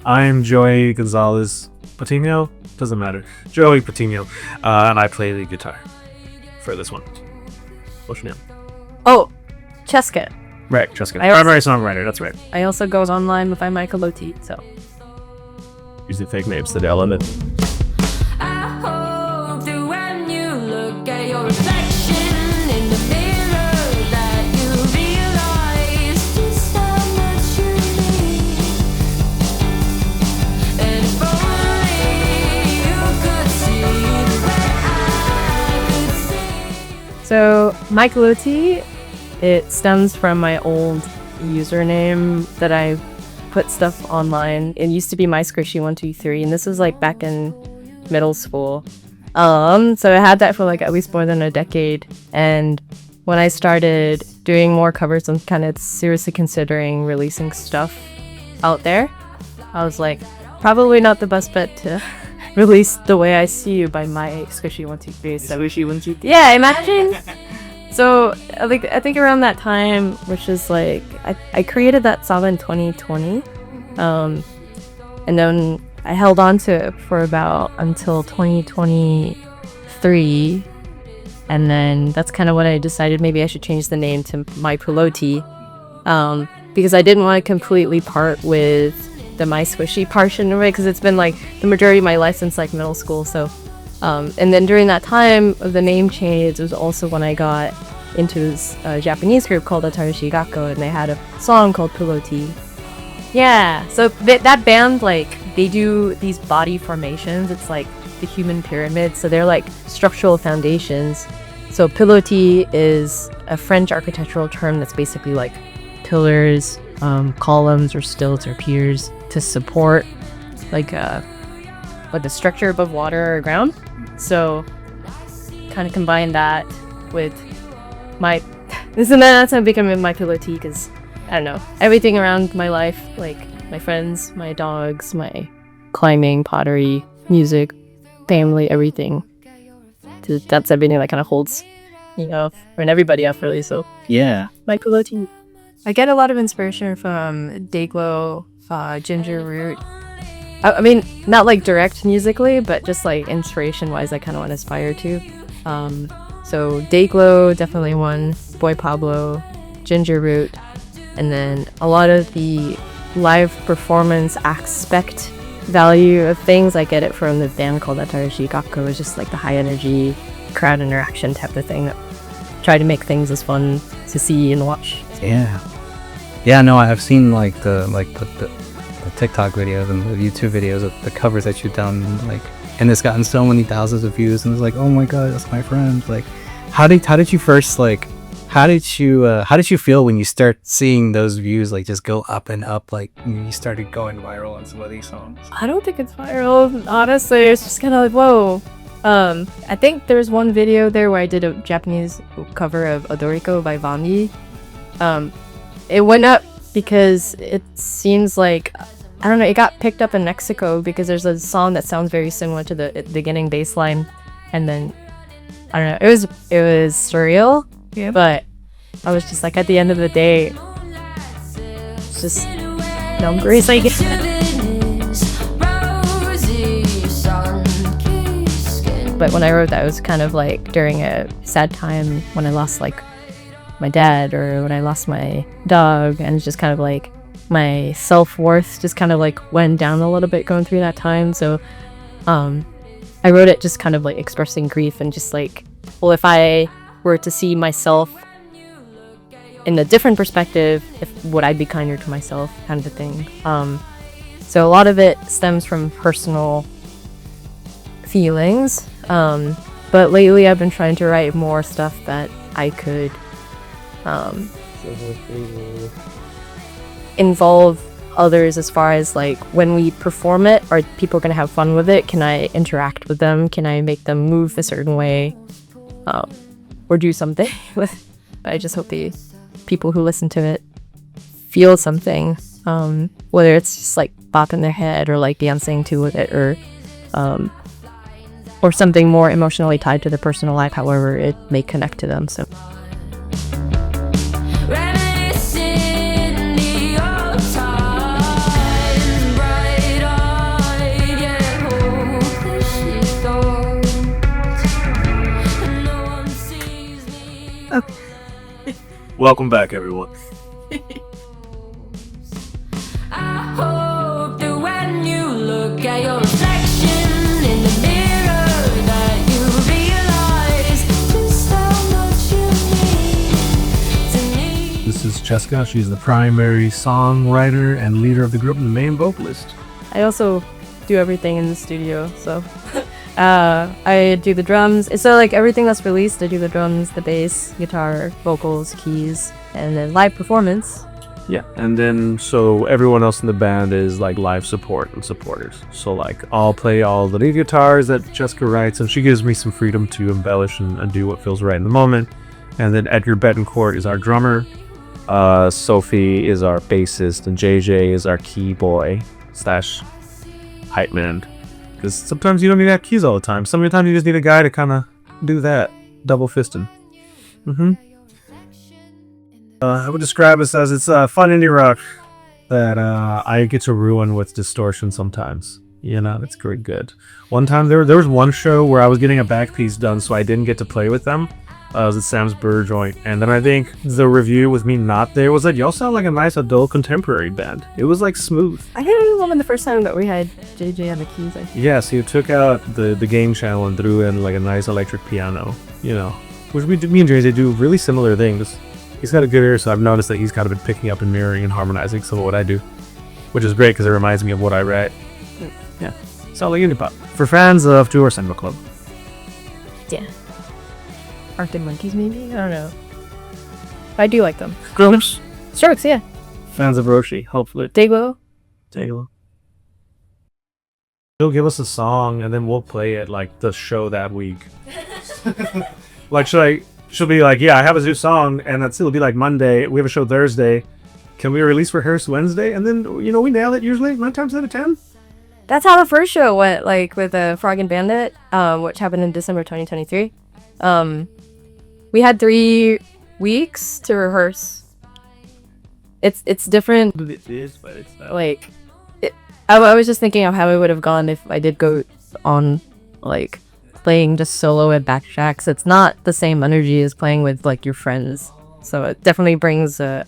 I'm Joey Patiño. Doesn't matter. Joey Patiño. And I play the guitar for this one. What's your name? Oh, Chesca. Right, Chesca. Primary songwriter, that's right. I also goes online with Mypilotis, so. Use the fake names to the element. I hope that when you look at your reflection in the mirror that you realize just how much you need. And if only you could see the way I could see. So, Mypilotis, it stems from my old username that I put stuff online. It used to be MySquishy123, and this was like back in middle school. So I had that for like at least more than a decade. And when I started doing more covers and kind of seriously considering releasing stuff out there, I was like, probably not the best bet to release The Way I See You by MySquishy123. So, yeah, imagine. So I think around that time, which is like I created that song in 2020, and then I held on to it for about until 2023, and then that's kind of when I decided maybe I should change the name to Mypilotis, because I didn't want to completely part with the My Squishy portion of it, because it's been like the majority of my life since like middle school. So and then during that time of the name change, it was also when I got into this Japanese group called Atarashi Gakko, and they had a song called Piloti. Yeah, so that band, like, they do these body formations. It's like the human pyramid, so they're like structural foundations. So Piloti is a French architectural term that's basically like pillars, columns or stilts or piers to support like the structure above water or ground. So kind of combine that with that's how I'm becoming Mypilotis, because I don't know, everything around my life, like my friends, my dogs, my climbing, pottery, music, family, everything. That's everything that kind of holds, and everybody up really. So yeah, Mypilotis. I get a lot of inspiration from Dayglow, Ginger Root. I mean, not like direct musically, but just like inspiration wise, I kind of want to aspire to. So Dayglow, definitely one. Boy Pablo, Ginger Root, and then a lot of the live performance aspect value of things, I get it from the band called Atarashi Gakko. It's just like the high energy crowd interaction type of thing that try to make things as fun to see and watch. Yeah, no, I've seen like the TikTok videos and the YouTube videos of the covers that you've done, like, and it's gotten so many thousands of views, and it's like, oh my god, that's my friend. Like, how did you first, like, how did you feel when you start seeing those views like just go up and up, like you started going viral on some of these songs? I don't think it's viral, honestly. It's just kind of like, whoa. I think there's one video there where I did a Japanese cover of Odoriko by Vandy. It went up because it seems like, I don't know, it got picked up in Mexico because there's a song that sounds very similar to the beginning bass line, and then I don't know, it was surreal. Yeah. But I was just like, at the end of the day, it's just numbers, I guess. But when I wrote that, it was kind of like during a sad time when I lost like my dad, or when I lost my dog, and it's just kind of like my self-worth just kind of like went down a little bit going through that time. So I wrote it just kind of like expressing grief, and just like, well, if I were to see myself in a different perspective, would I be kinder to myself, kind of a thing. So a lot of it stems from personal feelings, but lately I've been trying to write more stuff that I could involve others, as far as like when we perform it, are people gonna have fun with it? Can I interact with them? Can I make them move a certain way, or do something with? I just hope the people who listen to it feel something, whether it's just like bopping their head or like dancing to it, or something more emotionally tied to their personal life, however it may connect to them. So Reminiscing the old times, bright Welcome back, everyone. I hope that when you look at your reflection in the mirror, that you realize just how much you mean to me. This is Chesca. She's the primary songwriter and leader of the group and the main vocalist. I also do everything in the studio, so I do the drums. So like everything that's released, I do the drums, the bass, guitar, vocals, keys, and then live performance. Yeah, and then so everyone else in the band is like live support and supporters. So like I'll play all the lead guitars that Chesca writes, and she gives me some freedom to embellish and do what feels right in the moment. And then Edgar Betancourt is our drummer. Sophie is our bassist, and JJ is our key boy / hype man. Because sometimes you don't need to have keys all the time. Sometimes you just need a guy to kind of do that. Double fisting. I would describe us as it's fun indie rock that I get to ruin with distortion sometimes. You know, it's pretty good. One time there was one show where I was getting a back piece done, so I didn't get to play with them. I was at Sam's Burr Joint, and then I think the review with me not there was that y'all sound like a nice adult contemporary band. It was like smooth. I didn't remember the first time that we had JJ on the keys. I think. Yeah, so you took out the gain channel and threw in like a nice electric piano, you know. Which me and JJ do really similar things. He's got a good ear, so I've noticed that he's kind of been picking up and mirroring and harmonizing some of what I do. Which is great because it reminds me of what I write. Yeah, sound like indie pop. For fans of Tour Cinema Club. Yeah. Arctic Monkeys, maybe? I don't know. I do like them. Grown-ups. Strokes, yeah. Fans of Roshii, hopefully. Dayglow. Take a look. He'll give us a song and then we'll play it like the show that week. Like she'll be like, yeah, I have a new song, and it'll be like Monday, we have a show Thursday. Can we release rehearse Wednesday? And then, you know, we nail it usually 9 times out of 10. That's how the first show went, like with Frog and Bandit, which happened in December 2023. We had 3 weeks to rehearse. It's different. It is, but it's not. Like, I was just thinking of how it would have gone if I did go on, like, playing just solo at backtracks. It's not the same energy as playing with, like, your friends. So it definitely brings a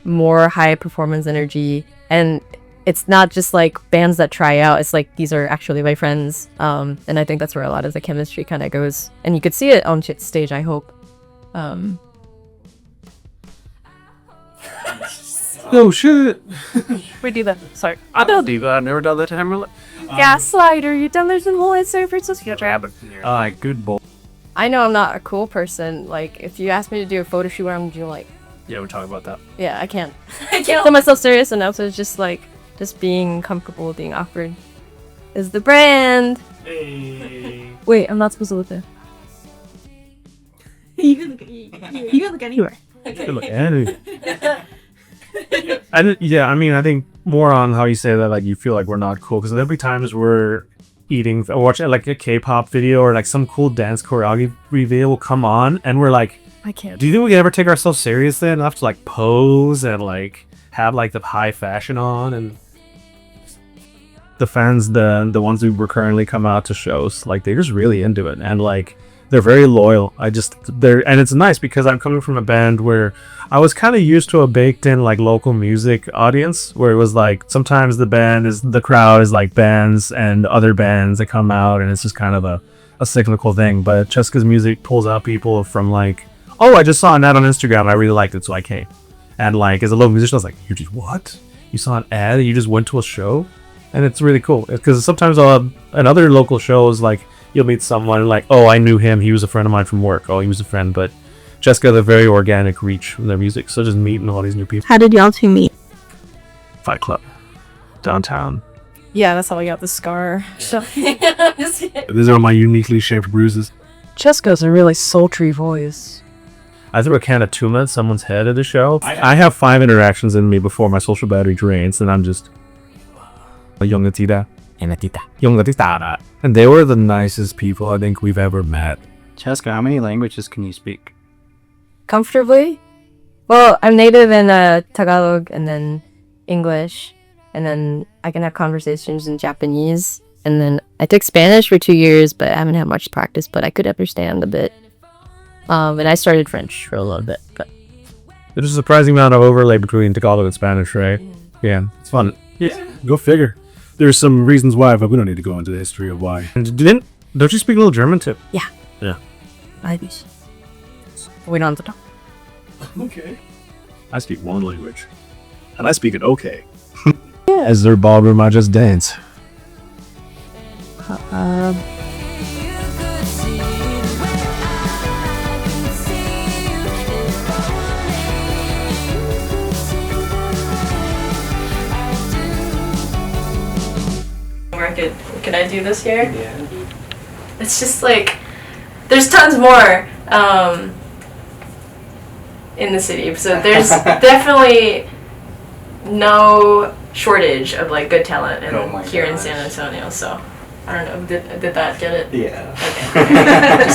more high performance energy. And it's not just, like, bands that try out. It's, like, these are actually my friends. And I think that's where a lot of the chemistry kind of goes. And you could see it on stage, I hope. Oh, shit. We do that. Sorry. I don't do that. I've never done that to Hammerlet. Gaslighter, you've done this in whole answer for Sophia Alright, good boy. I know I'm not a cool person. Like, if you ask me to do a photo shoot, I'm just like, Yeah, we're talking about that. yeah, I can't. I can't take myself serious enough, so it's just like, just being comfortable with being awkward is the brand. Hey. Wait, I'm not supposed to look there. You can look anywhere. Good look. Yeah, I mean, I think more on how you say that, like, you feel like we're not cool, because there'll be times we're eating or watching like a K-pop video or like some cool dance choreography video will come on, and we're like, I can't. do you think we can ever take ourselves seriously enough to like pose and like have like the high fashion on? And the fans, the ones who recurrently come out to shows, like they're just really into it, and like they're very loyal. And it's nice because I'm coming from a band where I was kind of used to a baked in like local music audience, where it was like sometimes the crowd is like bands and other bands that come out, and it's just kind of a cyclical thing. But Chesca's music pulls out people from like, oh, I just saw an ad on Instagram and I really liked it, so I came. And like as a local musician, I was like, you just what? You saw an ad and you just went to a show? And it's really cool because sometimes in other local shows, like you'll meet someone like, oh, I knew him, he was a friend of mine from work. Oh, he was a friend. But Chesca had a very organic reach from their music, so just meeting all these new people. How did y'all two meet? Fight Club, downtown. Yeah, that's how I got the scar. So These are my uniquely shaped bruises. Chesca's a really sultry voice. I threw a can of tuna at someone's head at a show. I have 5 interactions in me before my social battery drains, and I'm just young Atita. And they were the nicest people I think we've ever met. Chesca, how many languages can you speak? Comfortably? Well, I'm native in Tagalog and then English, and then I can have conversations in Japanese. And then I took Spanish for 2 years, but I haven't had much practice, but I could understand a bit. And I started French for a little bit, but There's a surprising amount of overlay between Tagalog and Spanish, right? Yeah, it's fun. Yeah, go figure. There's some reasons why, but we don't need to go into the history of why. And don't you speak a little German too? Yeah. Yeah. Irish. We don't have to talk. Okay. I speak one language, and I speak it okay. As their ballroom, I just dance. Could I do this here? Yeah. It's just like there's tons more in the city, so there's definitely no shortage of like good talent here in San Antonio. So I don't know, did that get it? Yeah. Okay.